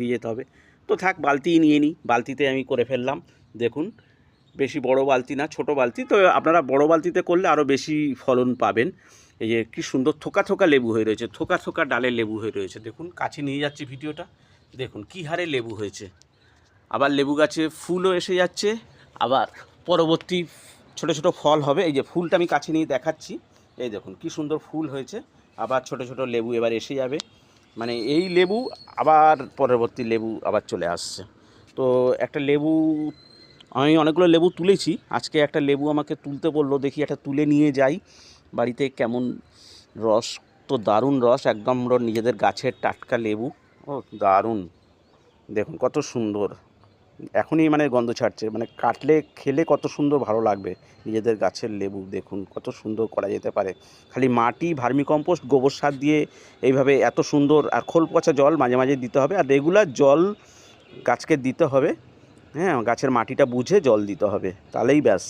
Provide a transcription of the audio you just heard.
দিয়ে যেতে হবে। তো থাক, বালতি নিয়ে নিই, বালতিতে আমি করে ফেললাম। দেখুন, বেশি বড় বালতি না, ছোট বালতি। তো আপনারা বড় বালতিতে করলে আরও বেশি ফলন পাবেন। এই যে কী সুন্দর থোকা থোকা লেবু হয়ে রয়েছে, থোকা থোকা ডালের লেবু হয়ে রয়েছে। দেখুন, কাছে নিয়ে যাচ্ছি ভিডিওটা, দেখুন কী হারে লেবু হয়েছে। আবার লেবু গাছে ফুলও এসে যাচ্ছে, আবার পরবর্তী ছোট ছোট ফল হবে। এই যে ফুলটা আমি কাছে নিয়ে দেখাচ্ছি, এই দেখুন কী সুন্দর ফুল হয়েছে। আবার ছোট ছোট লেবু এবার এসে যাবে, মানে এই লেবু আবার পরবর্তী লেবু আবার চলে আসছে। তো একটা লেবু, আমি অনেকগুলো লেবু তুলেছি, আজকে একটা লেবু আমাকে তুলতে বললো, দেখি একটা তুলে নিয়ে যাই বাড়িতে। কেমন রস, তো দারুণ রস, একদম নিজেদের গাছের টাটকা লেবু। ও দারুণ, দেখুন কত সুন্দর, এখনই মানে গন্ধ ছাড়ছে, মানে কাটলে খেলে কত সুন্দর ভালো লাগবে। নিজেদের গাছের লেবু দেখুন কত সুন্দর করা যেতে পারে, খালি মাটি, ভার্মিকম্পোস্ট, গোবর সার দিয়ে এইভাবে এত সুন্দর। আর খোল পচা জল মাঝে মাঝে দিতে হবে, আর রেগুলার জল গাছকে দিতে হবে। হ্যাঁ, গাছের মাটিটা বুঝে জল দিতে হবে, তাহলেই ব্যাস